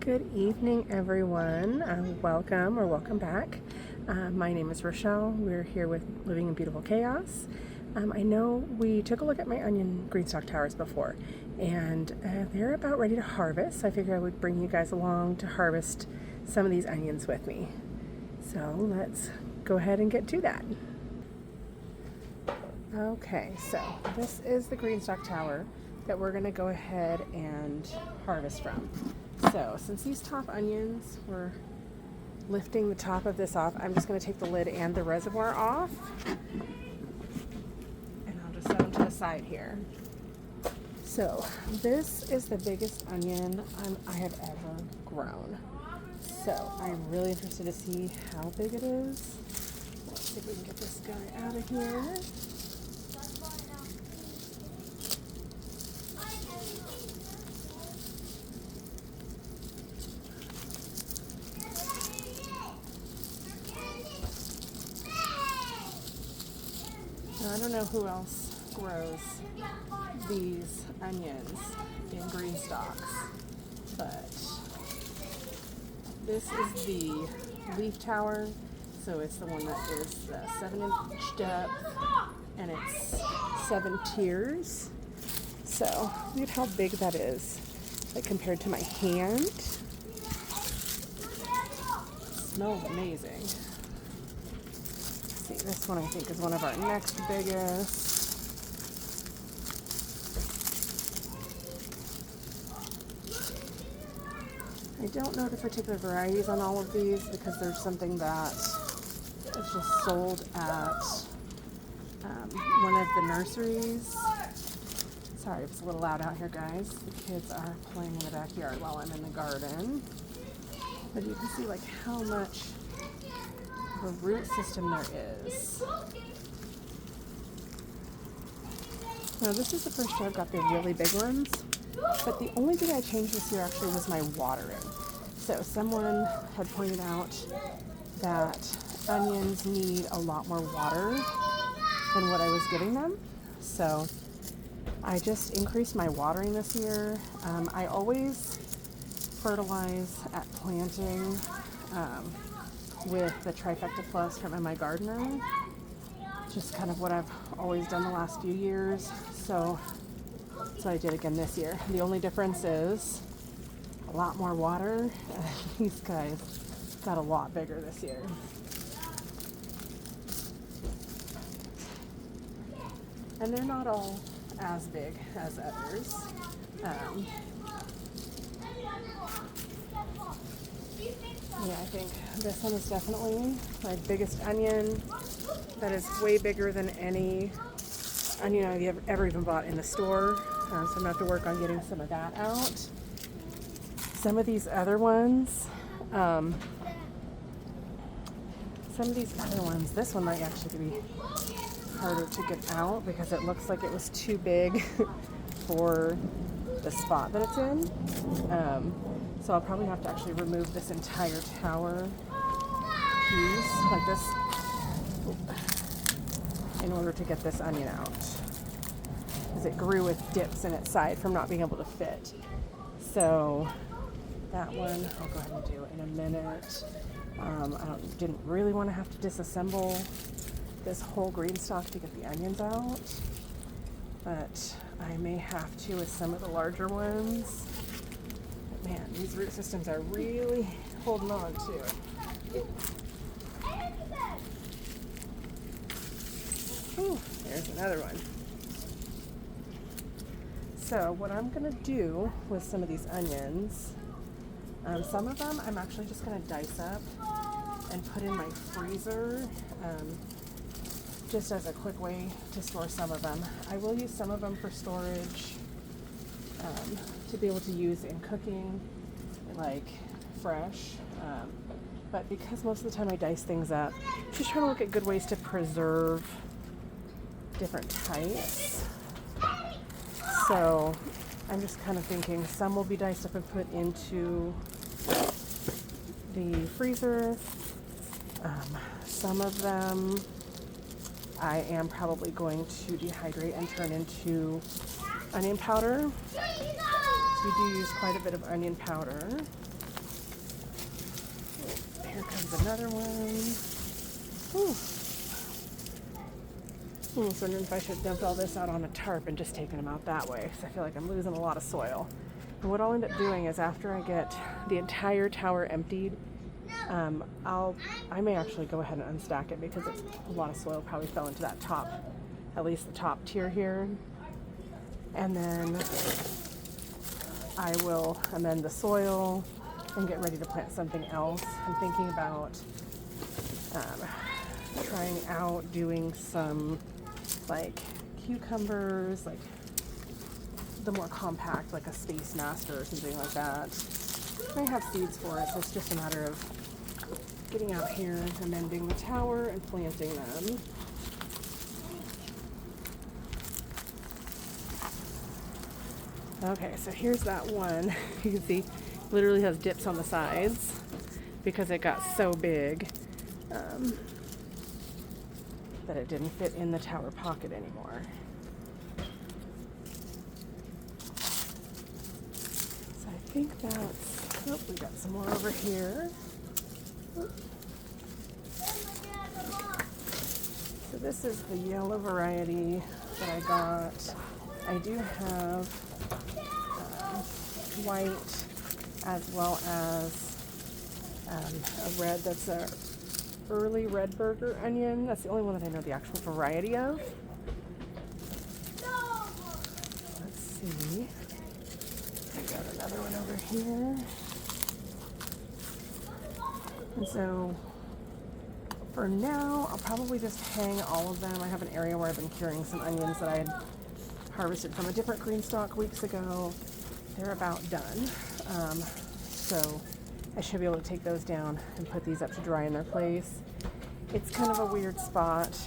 Good evening, everyone. Welcome or welcome back. My name is Rochelle. We're here with Living in Beautiful Chaos. I know we took a look at my onion greenstock towers before, and they're about ready to harvest. So I figured I would bring you guys along to harvest some of these onions with me. So let's go ahead and get to that. Okay, so this is the greenstock tower that we're going to go ahead and harvest from. So since these top onions, we're lifting the top of this off, I'm just going to take the lid and the reservoir off, and I'll just set them to the side here. So this is the biggest onion I have ever grown. So I'm really interested to see how big it is. Let's see if we can get this guy out of here. I don't know who else grows these onions in green stalks, but this is the leaf tower. So it's the one that is the 7-inch depth, and it's 7 tiers. So look at how big that is, like compared to my hand. It smells amazing. See, this one I think is one of our next biggest. I don't know the particular varieties on all of these because there's something that is just sold at one of the nurseries. Sorry, it's a little loud out here, guys. The kids are playing in the backyard while I'm in the garden. But you can see like how much the root system there is. Now this is the first year I've got the really big ones, but the only thing I changed this year actually was my watering. So someone had pointed out that onions need a lot more water than what I was giving them. So I just increased my watering this year. I always fertilize at planting with the Trifecta Plus from MI Gardener. Just kind of what I've always done the last few years. So that's what I did again this year. The only difference is a lot more water. These guys got a lot bigger this year. And they're not all as big as others. Yeah, I think this one is definitely my biggest onion. That is way bigger than any onion I've ever even bought in the store. So I'm going to have to work on getting some of that out. Some of these other ones, this one might actually be harder to get out because it looks like it was too big for the spot that it's in. So I'll probably have to actually remove this entire tower piece like this in order to get this onion out, because it grew with dips in its side from not being able to fit. So that one I'll go ahead and do in a minute. I didn't really want to have to disassemble this whole green stalk to get the onions out, but I may have to with some of the larger ones. But man, these root systems are really holding on to. Ooh, there's another one. So what I'm going to do with some of these onions, some of them I'm actually just going to dice up and put in my freezer, just as a quick way to store some of them. I will use some of them for storage, to be able to use in cooking, like fresh. But because most of the time I dice things up, just trying to look at good ways to preserve different types. So I'm just kind of thinking some will be diced up and put into the freezer. Some of them I am probably going to dehydrate and turn into onion powder. So we do use quite a bit of onion powder. here comes another one. Ooh. I was wondering if I should dump all this out on a tarp and just taking them out that way, because I feel like I'm losing a lot of soil. And what I'll end up doing is after I get the entire tower emptied, I may actually go ahead and unstack it because it's a lot of soil probably fell into that top, at least the top tier here. And then I will amend the soil and get ready to plant something else. I'm thinking about trying out doing some like cucumbers, like the more compact, like a Space Master or something like that. I have seeds for it, so it's just a matter of getting out here, amending the tower, and planting them. Okay, so here's that one. You can see, literally has dips on the sides because it got so big that it didn't fit in the tower pocket anymore. So I think that's, oh, we got some more over here. So this is the yellow variety that I got. I do have white as well as a red that's a early red burger onion. That's the only one that I know the actual variety of. Let's see. I got another one over here. And so for now, I'll probably just hang all of them. I have an area where I've been curing some onions that I had harvested from a different green stalk weeks ago. They're about done. So I should be able to take those down and put these up to dry in their place. It's kind of a weird spot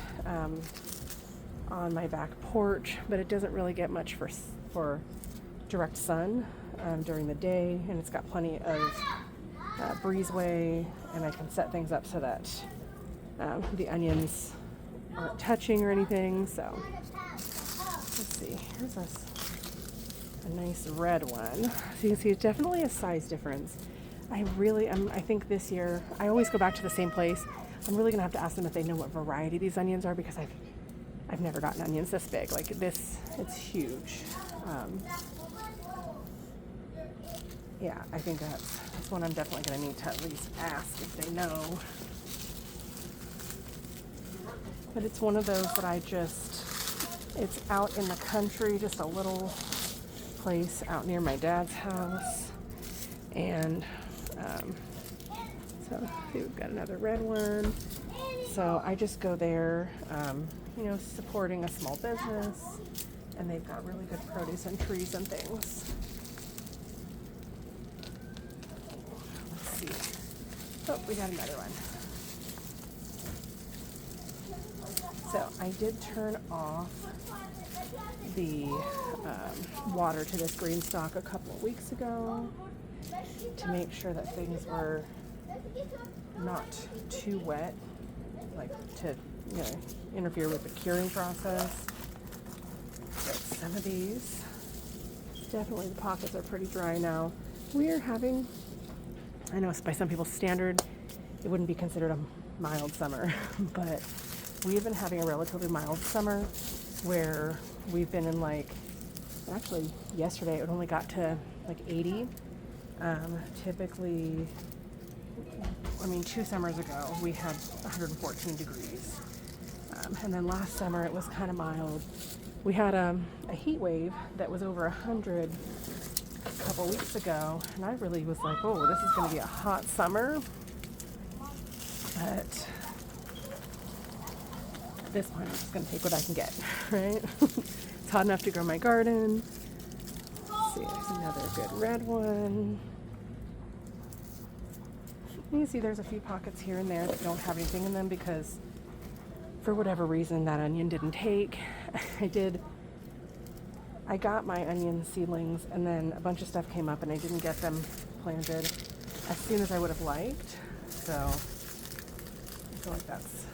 on my back porch, but it doesn't really get much for direct sun during the day, and it's got plenty of breezeway, and I can set things up so that the onions aren't touching or anything. So let's see, here's a nice red one. So you can see it's definitely a size difference. I think this year, I always go back to the same place. I'm really gonna have to ask them if they know what variety these onions are, because I've never gotten onions this big. Like this, it's huge. Yeah, I think that's one I'm definitely gonna need to at least ask if they know. But it's one of those that it's out in the country, just a little place out near my dad's house. And so we've got another red one. So I just go there, supporting a small business, and they've got really good produce and trees and things. Let's see. Oh, we got another one. So I did turn off the water to this green stalk a couple of weeks ago to make sure that things were not too wet, like to interfere with the curing process. But some of these, definitely the pockets are pretty dry now. We are having, I know by some people's standard, it wouldn't be considered a mild summer, but we've been having a relatively mild summer where we've been in actually yesterday it only got to 80. Typically, 2 summers ago we had 114 degrees. And then last summer it was kind of mild. We had a heat wave that was over 100 a couple weeks ago, and I really was like, oh, this is going to be a hot summer. But at this point, I'm just going to take what I can get, right? It's hot enough to grow my garden. Let's see, there's another good red one. You can see there's a few pockets here and there that don't have anything in them because for whatever reason that onion didn't take. I got my onion seedlings and then a bunch of stuff came up and I didn't get them planted as soon as I would have liked. So I feel like that's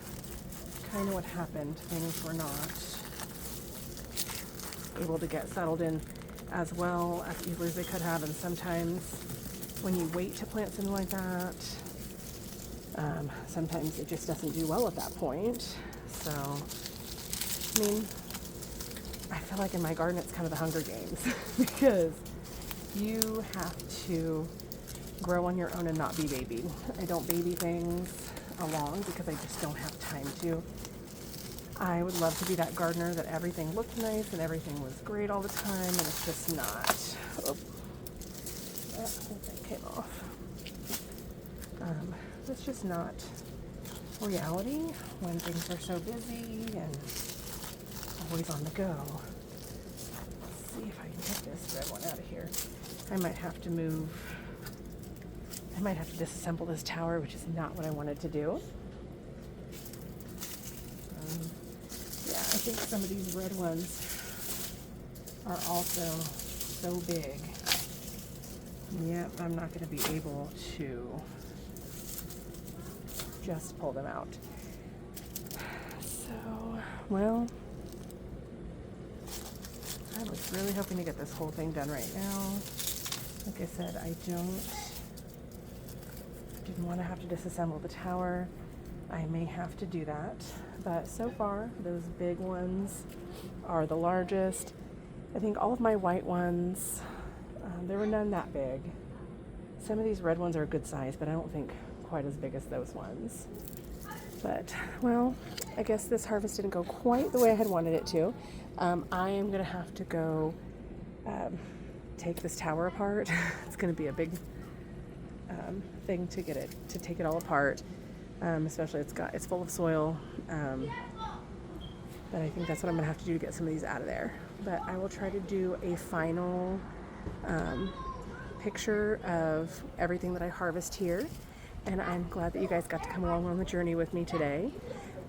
kind of what happened. Things were not able to get settled in as well as easily as they could have, and sometimes when you wait to plant something like that, Sometimes it just doesn't do well at that point. So, I mean, I feel like in my garden it's kind of the Hunger Games because you have to grow on your own and not be babied. I don't baby things along because I just don't have time to. I would love to be that gardener that everything looked nice and everything was great all the time, and it's just not. Oh, that came off. It's just not reality when things are so busy and always on the go. Let's see if I can get this red one out of here. I might have to disassemble this tower, which is not what I wanted to do. Yeah, I think some of these red ones are also so big. Yep, I'm not going to be able to just pull them out. So, well, I was really hoping to get this whole thing done right now. Like I said, I didn't want to have to disassemble the tower. I may have to do that, but so far those big ones are the largest. I think all of my white ones, there were none that big. Some of these red ones are a good size, but I don't think quite as big as those ones. But, well, I guess this harvest didn't go quite the way I had wanted it to. I am going to have to go take this tower apart. It's going to be a big thing to take it all apart. Especially it's full of soil. But I think that's what I'm going to have to do to get some of these out of there. But I will try to do a final picture of everything that I harvest here. And I'm glad that you guys got to come along on the journey with me today.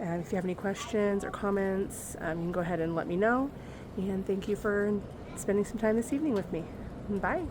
And if you have any questions or comments, you can go ahead and let me know. And thank you for spending some time this evening with me. Bye.